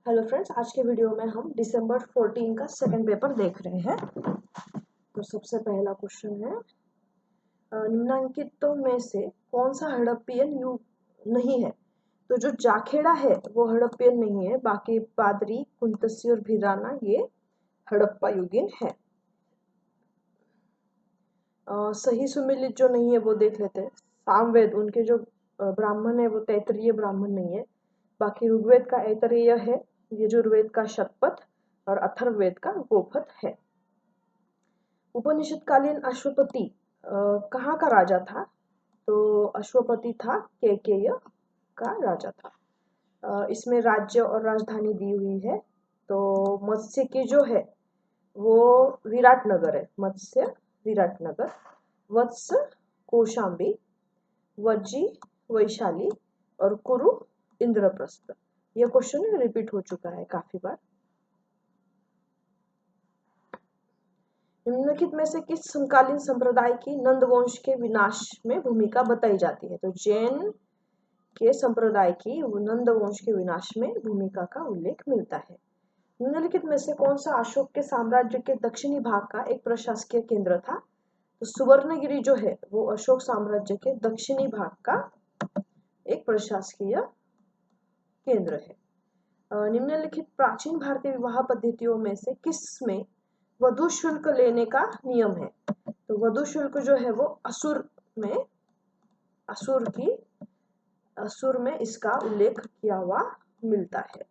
Hello friends, आज के video में हम दिसंबर 14 का सेकंड पेपर देख रहे हैं। तो सबसे पहला क्वेश्चन है, निम्नलिखितों में से कौन सा हड़प्पियन युग नहीं है। तो जो जाखेड़ा है वो हड़प्पियन नहीं है, बाकी पादरी, कुंतसी और भिराना ये हड़प्पा युगीन है। सही सुमेलित जो नहीं है वो देख लेते हैं। सामवेद उनके जो ब्राह्मण है वो तैतरीय ब्राह्मण नहीं है, बाकी ऋग्वेद का ऐतरेय है, यजुर्वेद का शतपथ और अथर्ववेद का गोपथ है। उपनिषद कालीन अश्वपति कहाँ का राजा था। तो अश्वपति था केकेय का राजा था। इसमें राज्य और राजधानी दी हुई है। तो मत्स्य की जो है वो विराटनगर है, मत्स्य विराटनगर, वत्स कौशाम्बी, वज्जी वैशाली और कुरु इंद्रप्रस्थ। यह क्वेश्चन रिपीट हो चुका है काफी बार। निम्नलिखित में से किस समकालीन संप्रदाय की नंदवंश के विनाश में भूमिका बताई जाती है। तो जैन के संप्रदाय की नंदवंश के विनाश में भूमिका का उल्लेख मिलता है। निम्नलिखित में से कौन सा अशोक के साम्राज्य के दक्षिणी भाग का एक प्रशासकीय केंद्र था। तो सुवर्णगिरी जो है वो अशोक साम्राज्य के दक्षिणी भाग का एक प्रशासकीय केंद्र है। निम्नलिखित प्राचीन भारतीय विवाह पद्धतियों में से किस में वधु शुल्क लेने का नियम है। तो वधु शुल्क जो है वो असुर में इसका उल्लेख किया हुआ मिलता है।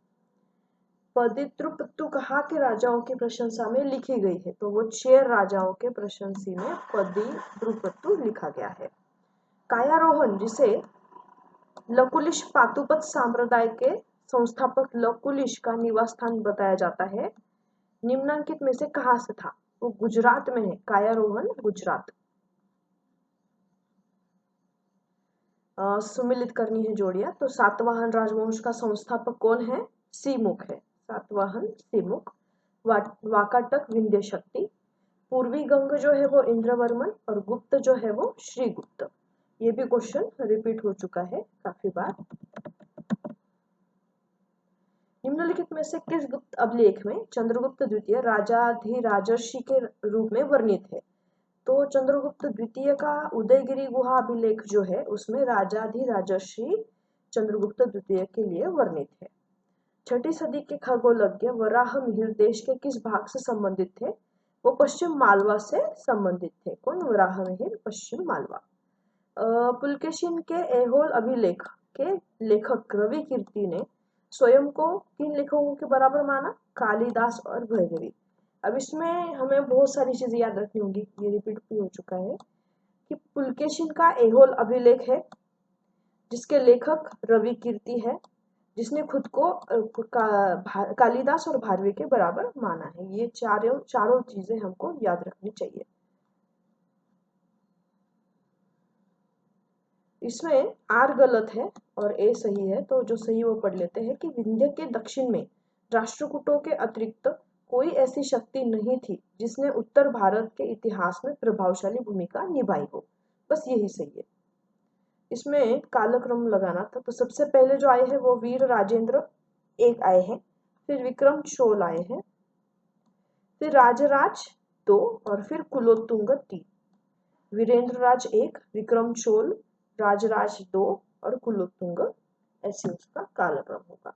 पदिद्रुपत्तु कहाँ के राजाओं की प्रशंसा में लिखी गई है। तो वो चेर राजाओं के प्रशंसी में पदिद्रुपत्तु लिखा गया है। कायारोहण जिसे लकुलिश पातुपत संप्रदाय के संस्थापक लकुलिश का निवास स्थान बताया जाता है, निम्नांकित में से कहां से था। वो गुजरात में है, कायारोहण गुजरात। सुमिलित करनी है जोड़ियां। तो सातवाहन राजवंश का संस्थापक कौन है। सीमुख है, सातवाहन सीमुख। वाकाटक विंध्य शक्ति, पूर्वी गंग जो है वो इंद्रवर्मन और गुप्त जो है वो श्रीगुप्त। ये भी क्वेश्चन रिपीट हो चुका है काफी बार। निम्नलिखित में से किस गुप्त अभिलेख में चंद्रगुप्त द्वितीय राजाधिराजर्षि के रूप में वर्णित है। तो चंद्रगुप्त द्वितीय का उदयगिरी गुहा अभिलेख जो है उसमें राजाधिराजर्षि चंद्रगुप्त द्वितीय के लिए वर्णित है। छठी सदी के खगोलज्ञ वराह मिहिर देश के किस भाग से संबंधित थे। वो पश्चिम मालवा से संबंधित थे। कौन। वराह मिहिर पश्चिम मालवा। पुलकेशिन के ऐहोल अभिलेख के लेखक रवि कीर्ति ने स्वयं को किन लेखकों के बराबर माना। कालिदास और भैरवी। अब इसमें हमें बहुत सारी चीजें याद रखनी होगी, ये रिपीट भी हो चुका है कि पुलकेशिन का ऐहोल अभिलेख है जिसके लेखक रवि कीर्ति है, जिसने खुद को कालिदास और भारवी के बराबर माना है। ये चारों चीजें हमको याद रखनी चाहिए। इसमें आर गलत है और ए सही है। तो जो सही वो पढ़ लेते हैं कि विंध्य के दक्षिण में राष्ट्रकूटों के अतिरिक्त कोई ऐसी शक्ति नहीं थी जिसने उत्तर भारत के इतिहास में प्रभावशाली भूमिका निभाई हो। बस यही सही है। इसमें कालक्रम लगाना था। तो सबसे पहले जो आए हैं वो वीर राजेंद्र एक आए हैं, फिर विक्रम चोल आए हैं, फिर राजराज 2 और फिर कुलोत्तुंग 3। वीरेंद्र राज 1, विक्रम चोल, राजराज 2 और कुलोत्तुंग, ऐसे उसका कालक्रम होगा।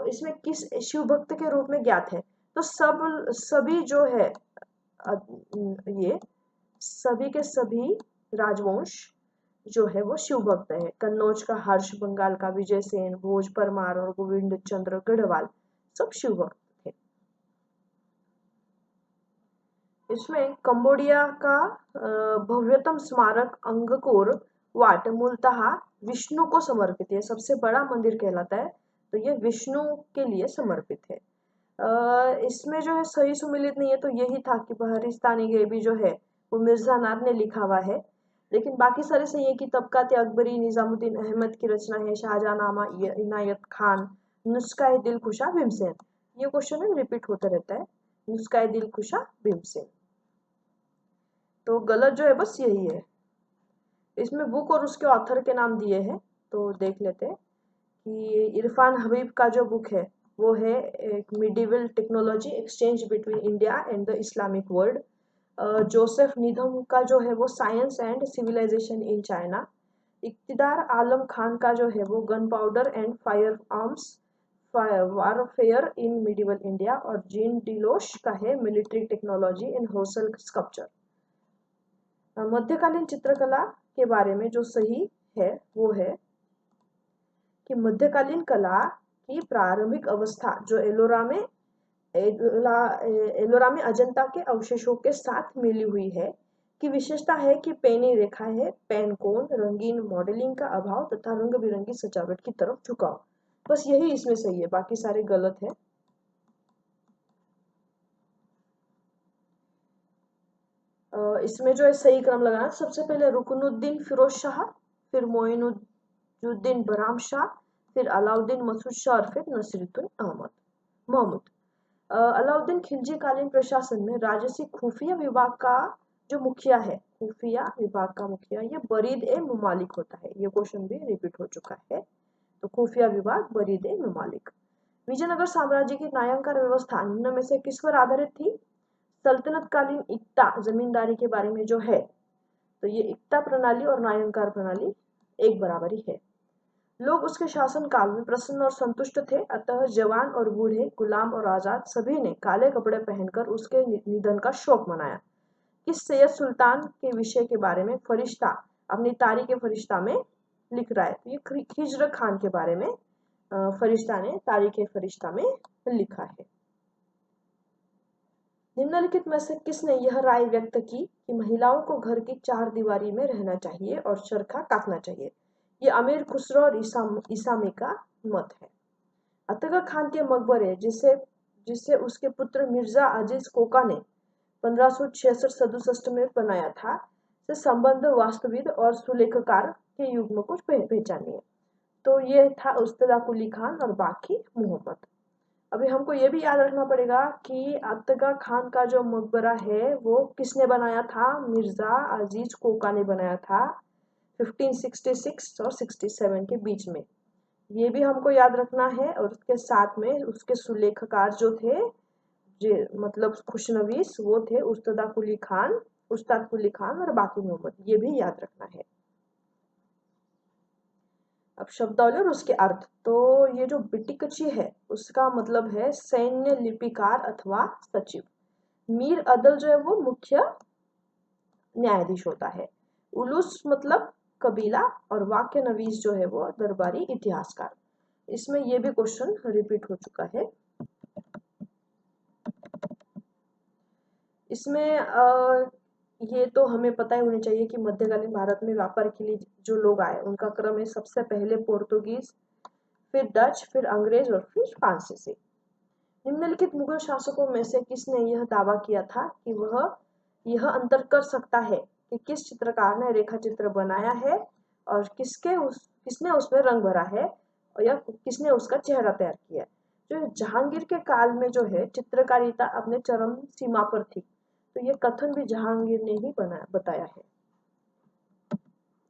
इसमें किस शिव भक्त के रूप में ज्ञात है। तो सभी जो है ये सभी के सभी राजवंश जो है वो शिव भक्त है। कन्नौज का हर्ष, बंगाल का विजय सेन, भोज परमार और गोविंद चंद्र गढ़वाल सब शिव भक्त थे। इसमें कंबोडिया का भव्यतम स्मारक अंगकोर वाट मूलतः विष्णु को समर्पित है। सबसे बड़ा मंदिर कहलाता है, तो ये विष्णु के लिए समर्पित है। इसमें जो है सही सुमिलित नहीं है, तो यही था कि बहरिस्तानी गैबी जो है वो मिर्जा नाथ ने लिखा हुआ है, लेकिन बाकी सारे सही है कि तबकात अकबरी निजामुद्दीन अहमद की रचना है, शाहजहानामा इनायत खान, नुस्खा दिलकुशा भीमसेन। ये क्वेश्चन रिपीट होता रहता है, नुस्खा दिलकुशा भीमसेन। तो गलत जो है बस यही है। इसमें बुक और उसके ऑथर के नाम दिए हैं, तो देख लेते हैं कि इरफान हबीब का जो बुक है वो है एक medieval technology exchange between India and the Islamic world. Joseph Needham का जो है वो science and civilization in China. Iqtidar Alam Khan का जो है वो gunpowder and firearms warfare in medieval India. और जीन डिलोश का है military technology in Hoysala sculpture. मध्यकालीन चित्रकला के बारे में जो सही है वो है कि मध्यकालीन कला की प्रारंभिक अवस्था जो एलोरा में अजंता के अवशेषों के साथ मिली हुई है की विशेषता है कि पेनी रेखा है, पेन कोन, रंगीन मॉडलिंग का अभाव तथा रंग बिरंगी सजावट की तरफ झुकाव। बस यही इसमें सही है, बाकी सारे गलत है। इसमें जो है सही क्रम लगाना, सबसे पहले रुकनुद्दीन फिरोज शाह, फिर मोइनुद्दीन बराम शाह, फिर अलाउद्दीन मसूद शाह और फिर नसीरुद्दीन महमूद। अलाउद्दीन खिलजी कालीन प्रशासन में राजसी खुफिया विभाग का जो मुखिया है, खुफिया विभाग का मुखिया ये बरीद ए मुमालिक होता है। ये क्वेश्चन भी रिपीट हो चुका है। तो खुफिया विभाग बरीद ए मुमालिक। विजयनगर साम्राज्य की न्यायाधिकार व्यवस्था निम्न में से किस पर आधारित थी? सल्तनत कालीन इक्ता जमींदारी के बारे में जो है, तो ये इक्ता प्रणाली और न्यायाधिकार प्रणाली एक बराबर ही है। लोग उसके शासन काल में प्रसन्न और संतुष्ट थे, अतः जवान और बूढ़े, गुलाम और आजाद सभी ने काले कपड़े पहनकर उसके निधन का शोक मनाया। किस सैयद सुल्तान के विषय के बारे में फरिश्ता अपनी तारीख फरिश्ता में लिख रहा है? तो ये खिज्र खान के बारे में फरिश्ता ने तारीख फरिश्ता में लिखा है। निम्नलिखित में से किसने यह राय व्यक्त की कि महिलाओं को घर की चार दीवारी में रहना चाहिए और चरखा काटना चाहिए? ये अमीर खुसरो और ईसामी का मत है। अतगह खान के मकबरे जिसे उसके पुत्र मिर्जा अजीज कोका ने 1566 में बनाया था, से संबंध वास्तुविद और सुलेखकार के युग में कुछ पहचानिए। तो ये था उस्तदा कुली खान और बाकी मोहम्मद। अभी हमको ये भी याद रखना पड़ेगा कि अतगा खान का जो मकबरा है वो किसने बनाया था? मिर्जा अजीज कोका ने बनाया था 1566 और 67 के बीच में। ये भी हमको याद रखना है। और उसके साथ में उसके सुलेखकार जो थे मतलब खुशनवीस वो थे उस्ताद कुली खान और बाकी मोहम्मद, ये भी याद रखना है। अब शब्दावली और उसके अर्थ। तो ये जो बिटिकची है उसका मतलब है सैन्य लिपिकार अथवा सचिव। मीर अदल जो है वो मुख्य न्यायाधीश होता है। उलूस मतलब कबीला और वाक्य नवीस जो है वो दरबारी इतिहासकार। इसमें ये भी क्वेश्चन रिपीट हो चुका है। इसमें ये तो हमें पता ही होनी चाहिए कि मध्यकालीन भारत में व्यापार के लिए जो लोग आए उनका क्रम है, सबसे पहले पोर्तुगीज, फिर डच, फिर अंग्रेज और फिर फ्रांसीसी। निम्नलिखित मुगल शासकों में से किसने यह दावा किया था कि वह यह अंतर कर सकता है कि किस चित्रकार ने रेखा चित्र बनाया है और किसने उसमें रंग भरा है और या किसने उसका चेहरा तैयार किया है? जो जहांगीर के काल में जो है चित्रकारिता अपने चरम सीमा पर थी, तो ये कथन भी जहांगीर ने ही बताया है।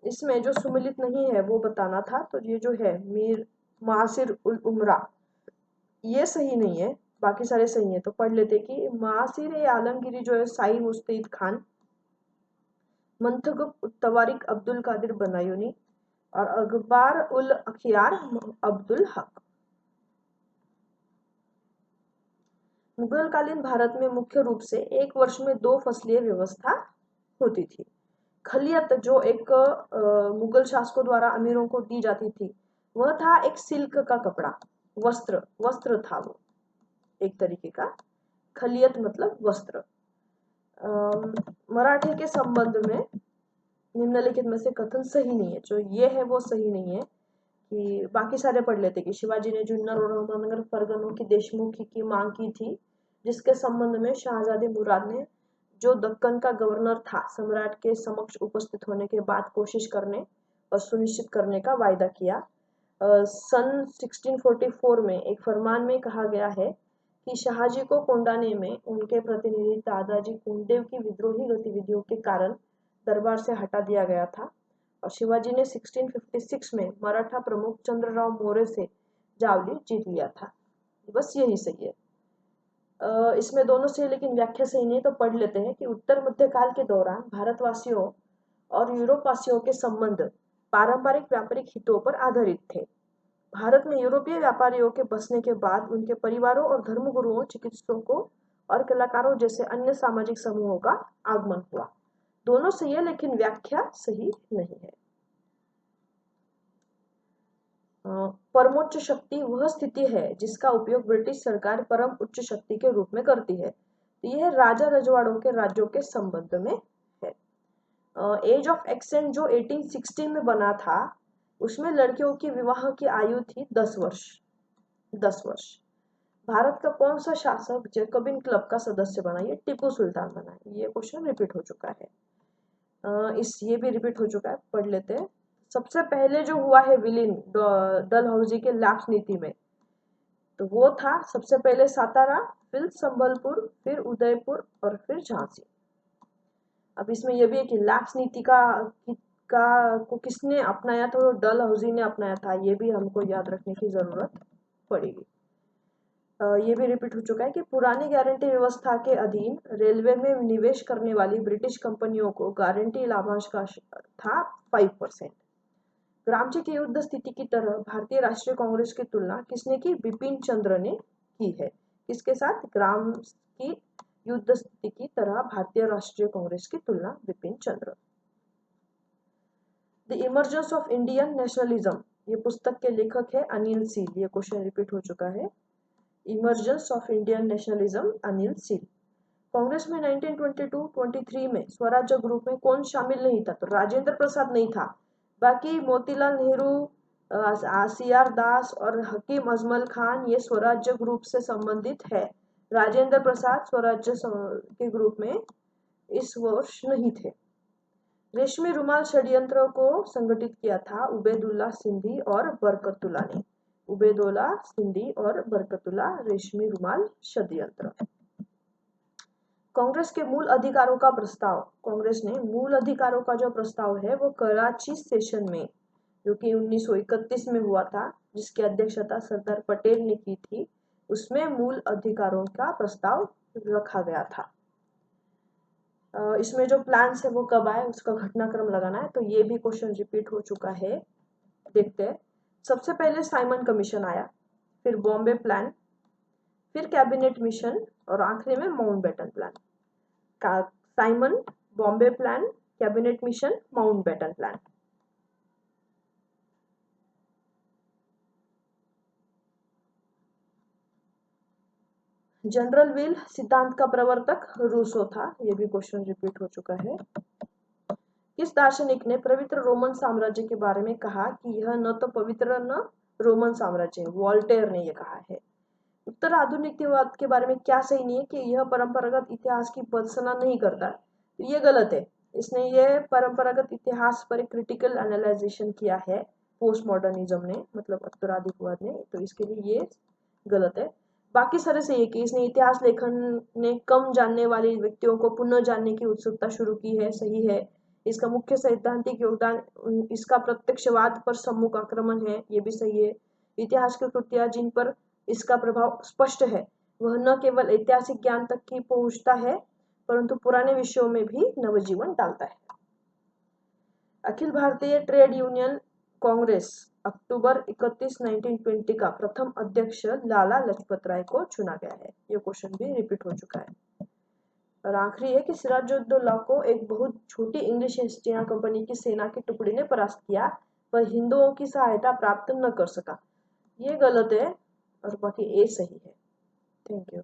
इसमें जो सुमिलित नहीं है वो बताना था। तो ये जो है मीर मासिर उल उमरा, ये सही नहीं है, बाकी सारे सही है। तो पढ़ लेते कि मासिर आलमगिरी जो है साई मुस्तैद खान, मंतगब तवारिक अब्दुल कादिर बनायूनी और अखबार उल अखियार अब्दुल हक। मुगल कालीन भारत में मुख्य रूप से एक वर्ष में 2 फसलीय व्यवस्था होती थी। खलियत जो एक मुगल शासकों द्वारा अमीरों को दी जाती थी, वह था एक सिल्क का कपड़ा, वस्त्र था वो एक तरीके का। खलियत मतलब वस्त्र। मराठे के संबंध में निम्नलिखित में से कथन सही नहीं है। जो ये है वो सही नहीं है। कि बाकी सारे पढ़ लेते कि शिवाजी ने जुन्नर और अहमदनगर फरगनों की देशमुखी की मांग की थी, जिसके संबंध में शाहजादे मुराद ने जो दक्कन का गवर्नर था सम्राट के समक्ष उपस्थित होने के बाद कोशिश करने और सुनिश्चित करने का वायदा किया। सन 1644 में एक फरमान में कहा गया है कि शाहजी को कोंडाने में उनके प्रतिनिधि दादाजी कुंडेव की विद्रोही गतिविधियों के कारण दरबार से हटा दिया गया था और शिवाजी ने 1656 में मराठा प्रमुख चंद्रराव मौर्य से जावली जीत लिया था। बस यही सही है। इसमें दोनों से, लेकिन व्याख्या सही नहीं, तो पढ़ लेते हैं कि उत्तर मध्यकाल के दौरान भारतवासियों और यूरोपवासियों के संबंध पारंपरिक व्यापारिक हितों पर आधारित थे। भारत में यूरोपीय व्यापारियों के बसने के बाद उनके परिवारों और धर्मगुरुओं, चिकित्सकों और कलाकारों जैसे अन्य सामाजिक समूहों का आगमन हुआ। दोनों सही है, लेकिन व्याख्या सही नहीं है। परमोच्च शक्ति वह स्थिति है जिसका उपयोग ब्रिटिश सरकार परम उच्च शक्ति के रूप में करती है। तो यह राजा रजवाड़ों के राज्यों के संबंध में है। एज ऑफ एक्सेंट जो 1816 में बना था, उसमें लड़कियों की विवाह की आयु थी 10 वर्ष। 10 वर्ष। भारत का कौन सा शासक जैकोबिन क्लब का सदस्य बना? ये टीपू सुल्तान बना। ये क्वेश्चन रिपीट हो चुका है। ये भी रिपीट हो चुका है, पढ़ लेते हैं। सबसे पहले जो हुआ है विलीन डलहौजी के लैप्स नीति में, तो वो था सबसे पहले सातारा, फिर संबलपुर, फिर उदयपुर और फिर झांसी। अब इसमें यह भी है कि लैप्स नीति को किसने अपनाया था? तो डलहौजी ने अपनाया था। ये भी हमको याद रखने की जरूरत पड़ेगी। ये भी रिपीट हो चुका है कि पुरानी गारंटी व्यवस्था के अधीन रेलवे में निवेश करने वाली ब्रिटिश कंपनियों को गारंटी लाभांश का था 5%। ग्रामची की युद्ध स्थिति की तरह भारतीय राष्ट्रीय कांग्रेस की तुलना किसने की? बिपिन चंद्र ने की है। किसके साथ? ग्राम की युद्ध स्थिति की तरह भारतीय राष्ट्रीय कांग्रेस की तुलना Bipin Chandra. The emergence of Indian nationalism, ये पुस्तक के लेखक है अनिल सील। ये क्वेश्चन रिपीट हो चुका है। Emergence of Indian nationalism, Anil Seal. Congress में 1922-23 में स्वराज्य ग्रुप में कौन शामिल नहीं था? तो राजेंद्र प्रसाद नहीं था। बाकी मोतीलाल नेहरू, सीआर दास और हकीम अजमल खान ये स्वराज्य ग्रुप से संबंधित है। राजेंद्र प्रसाद स्वराज्य के ग्रुप में इस वर्ष नहीं थे। रेशमी रुमाल षड्यंत्र को संगठित किया था उबैदुल्ला सिंधी और बरकतुल्ला ने। उबैदुल्ला सिंधी और बरकतुल्ला, रेशमी रुमाल षड्यंत्र। कांग्रेस के मूल अधिकारों का प्रस्ताव, कांग्रेस ने मूल अधिकारों का जो प्रस्ताव है वो कराची सेशन में, जो कि 1931 में हुआ था, जिसकी अध्यक्षता सरदार पटेल ने की थी, उसमें मूल अधिकारों का प्रस्ताव रखा गया था। इसमें जो प्लान है वो कब आए, उसका घटनाक्रम लगाना है। तो ये भी क्वेश्चन रिपीट हो चुका है। देखते हैं। सबसे पहले साइमन कमीशन आया, फिर बॉम्बे प्लान, फिर कैबिनेट मिशन और आखिरी में Mountbatten plan. Simon, Bombay plan, cabinet mission, Mountbatten plan. General wheel सिद्धांत का प्रवर्तक रूसो था। यह भी क्वेश्चन रिपीट हो चुका है। किस दार्शनिक ने पवित्र रोमन साम्राज्य के बारे में कहा कि यह न तो पवित्र न रोमन साम्राज्य है? वॉल्टेयर ने यह कहा है। उत्तर आधुनिकवाद के बारे में क्या सही नहीं है? कि यह परंपरागत इतिहास की भर्त्सना नहीं करता। ये गलत है। इसने ये परंपरागत इतिहास पर एक क्रिटिकल एनालाइजेशन किया है पोस्ट मॉडर्निज्म ने, मतलब उत्तराधिकवाद ने, तो इसके लिए ये गलत है। बाकी सारे सही है कि इसने इतिहास लेखन ने कम जानने वाले व्यक्तियों को पुनः जानने की उत्सुकता शुरू की है, सही है। इसका मुख्य सैद्धांतिक योगदान इसका प्रत्यक्षवाद पर सम्मुख आक्रमण है, ये भी सही है। इतिहास की कृतियां जिन पर इसका प्रभाव स्पष्ट है वह न केवल ऐतिहासिक ज्ञान तक ही पहुंचता है परंतु पुराने विषयों में भी नवजीवन डालता है। अखिल भारतीय ट्रेड यूनियन कांग्रेस अक्टूबर 31, 1920 का प्रथम अध्यक्ष लाला लजपत राय को चुना गया है। यह क्वेश्चन भी रिपीट हो चुका है। और आखिरी है कि सिराजुद्दौला को एक बहुत छोटी इंग्लिश ईस्ट इंडिया कंपनी की सेना की टुकड़ी ने परास्त किया, वह हिंदुओं की सहायता प्राप्त न कर सका। ये गलत है और बाकी ए सही है। Thank you.